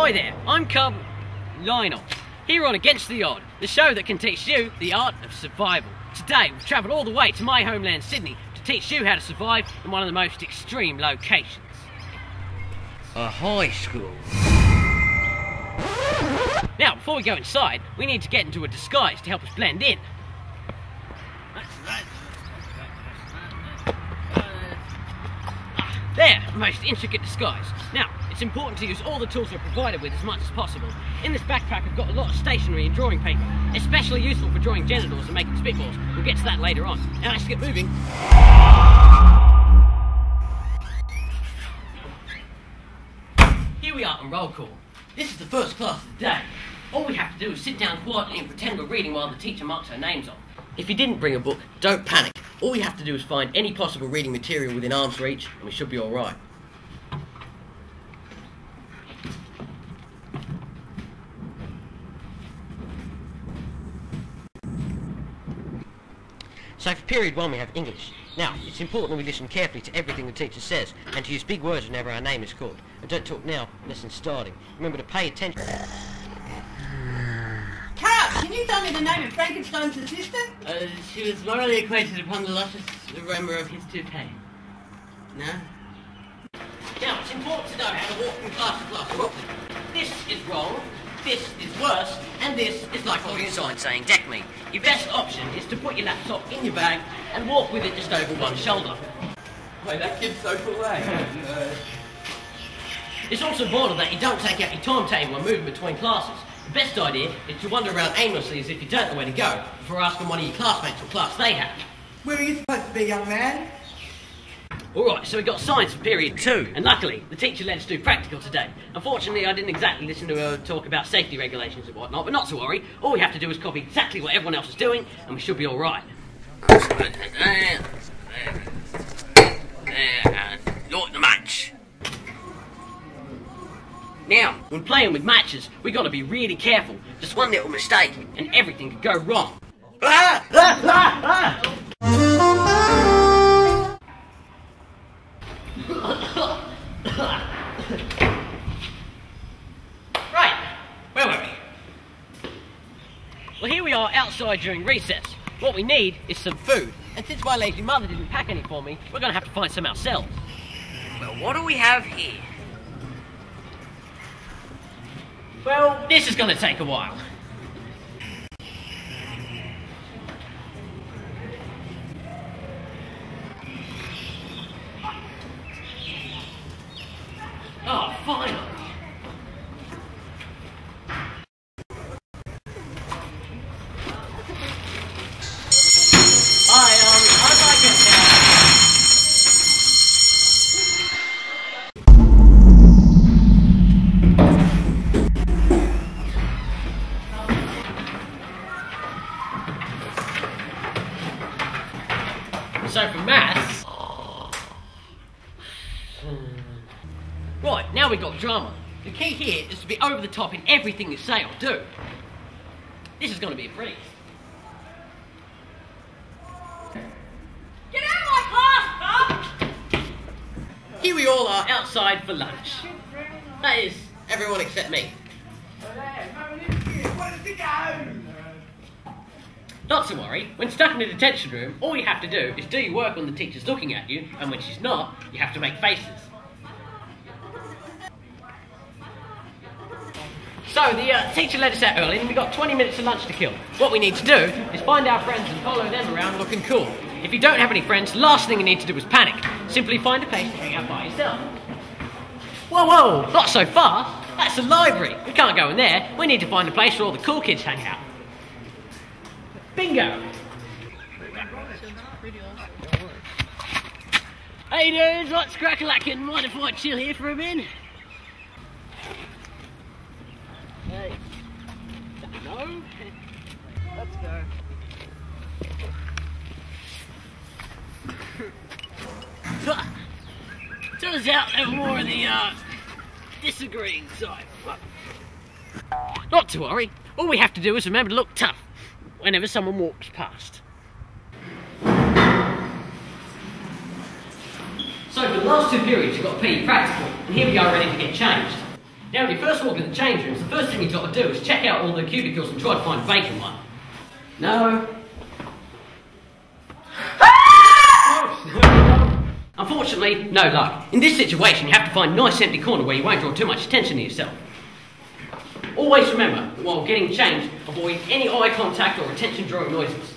Ahoy there, I'm Cub Lionel, here on Against the Odd, the show that can teach you the art of survival. Today we've travelled all the way to my homeland Sydney to teach you how to survive in one of the most extreme locations. A high school. Now before we go inside, we need to get into a disguise to help us blend in. There, the most intricate disguise. Now, it's important to use all the tools we're provided with as much as possible. In this backpack I've got a lot of stationery and drawing paper, especially useful for drawing genitals and making spitballs. We'll get to that later on. Now let's get moving. Here we are on roll call. This is the first class of the day. All we have to do is sit down quietly and pretend we're reading while the teacher marks our names off. If you didn't bring a book, don't panic. All we have to do is find any possible reading material within arm's reach and we should be alright. So for period 1 we have English. Now, it's important we listen carefully to everything the teacher says and to use big words whenever our name is called. And don't talk now, lesson's starting. Remember to pay attention. Can you tell me the name of Frankenstein's assistant? She was morally acquainted upon the luscious aroma of his toupee. No? Now, it's important to know how to walk from class to class properly. This is wrong, this is worse, and this is like holding a sign saying deck me. Your best option is to put your laptop in your bag and walk with it just over one shoulder. Wait, that kid's so cool, eh? It's also vital that you don't take out your timetable when moving between classes. The best idea is to wander around aimlessly as if you don't know where to go, before asking one of your classmates what class they have. Where are you supposed to be, young man? Alright, so we got science for period 2, and luckily, the teacher let us do practical today. Unfortunately, I didn't exactly listen to her talk about safety regulations and whatnot, but not to worry. All we have to do is copy exactly what everyone else is doing, and we should be alright. Light the match. Now, when playing with matches, we got to be really careful. Just one little mistake, and everything could go wrong. Right, where were we? Well, here we are outside during recess. What we need is some food, and since my lazy mother didn't pack any for me, we're going to have to find some ourselves. Well, what do we have here? Well, this is going to take a while. Oh, finally! I'd like it now. So for maths... Right, now we've got drama. The key here is to be over the top in everything you say or do. This is going to be a breeze. Get out of my class, Bob! Here we all are outside for lunch. That is, everyone except me. Not to worry, when stuck in a detention room, all you have to do is do your work when the teacher's looking at you, and when she's not, you have to make faces. So the teacher let us out early and we got 20 minutes of lunch to kill. What we need to do is find our friends and follow them around looking cool. If you don't have any friends, the last thing you need to do is panic. Simply find a place to hang out by yourself. Whoa, whoa, not so fast. That's a library. We can't go in there. We need to find a place where all the cool kids hang out. Bingo! Hey dudes, what's crack-a-lackin'? Mind if I chill here for a minute? Hey. No? Let's go. Turns out they were more of the, disagreeing side. Not to worry. All we have to do is remember to look tough whenever someone walks past. So for the last 2 periods you've got PE practical, and here we are ready to get changed. Now, when you first walk in the change rooms, the first thing you've got to do is check out all the cubicles and try to find a vacant one. No. Unfortunately, no luck. In this situation, you have to find a nice empty corner where you won't draw too much attention to yourself. Always remember that while getting changed, avoid any eye contact or attention-drawing noises.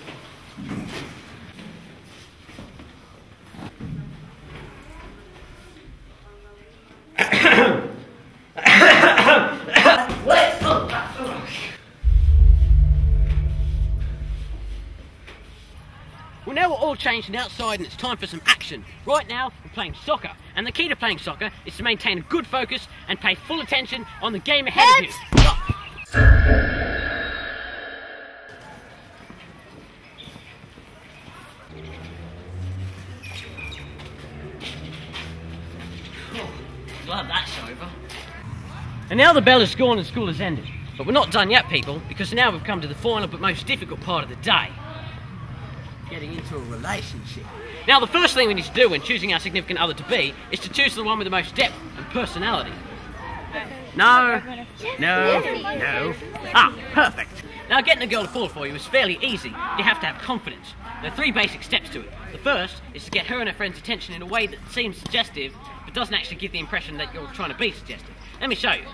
Well, now we're all changed and outside and it's time for some action. Right now, we're playing soccer. And the key to playing soccer is to maintain a good focus and pay full attention on the game ahead of you. Glad that's over. And now the bell has gone and school has ended. But we're not done yet, people, because now we've come to the final but most difficult part of the day. Getting into a relationship. Now, the first thing we need to do when choosing our significant other to be is to choose the one with the most depth and personality. No. Ah, perfect. Now, getting a girl to fall for you is fairly easy. You have to have confidence. There are 3 basic steps to it. The first is to get her and her friend's attention in a way that seems suggestive, but doesn't actually give the impression that you're trying to be suggestive. Let me show you.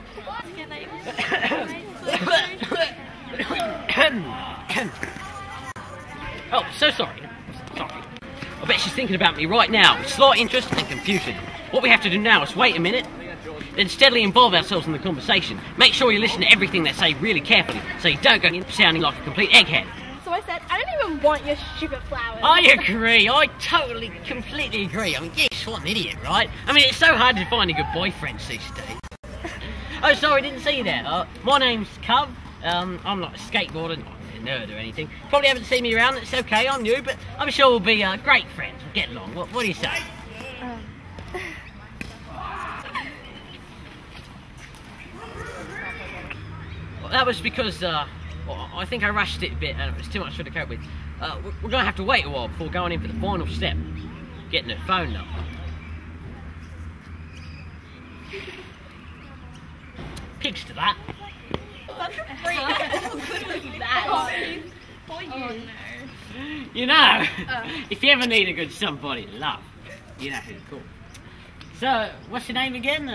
Oh, so sorry. Sorry. I bet she's thinking about me right now with slight interest and confusion. What we have to do now is wait a minute, then steadily involve ourselves in the conversation. Make sure you listen to everything they say really carefully, so you don't go in sounding like a complete egghead. So I said, I don't even want your stupid flowers. I agree. I totally, completely agree. I mean, yes, what an idiot, right? I mean, it's so hard to find a good boyfriend these days. Oh, sorry, didn't see you there. My name's Cub. I'm not a skateboarder, not a nerd or anything. Probably haven't seen me around. It's okay. I'm new, but I'm sure we'll be great friends. We'll get along. What do you say? Well, that was because well, I think I rushed it a bit and it was too much for to cope with. We're going to have to wait a while before going in for the final step, getting her phone number. Pigs to that. You know, if you ever need a good somebody to love, you know who to call. So, what's your name again?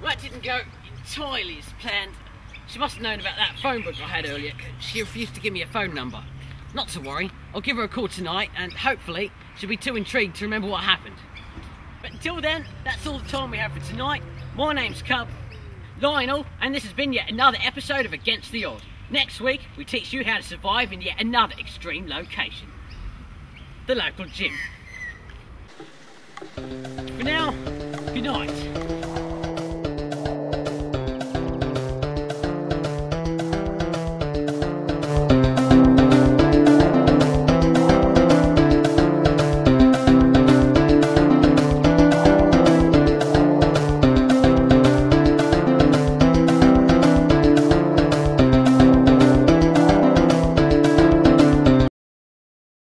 Well, it didn't go entirely as planned. She must have known about that phone book I had earlier. She refused to give me a phone number. Not to worry, I'll give her a call tonight and hopefully she'll be too intrigued to remember what happened. But until then, that's all the time we have for tonight. My name's Cub, Lionel, and this has been yet another episode of Against the Odds. Next week, we teach you how to survive in yet another extreme location. The local gym. For now, good night.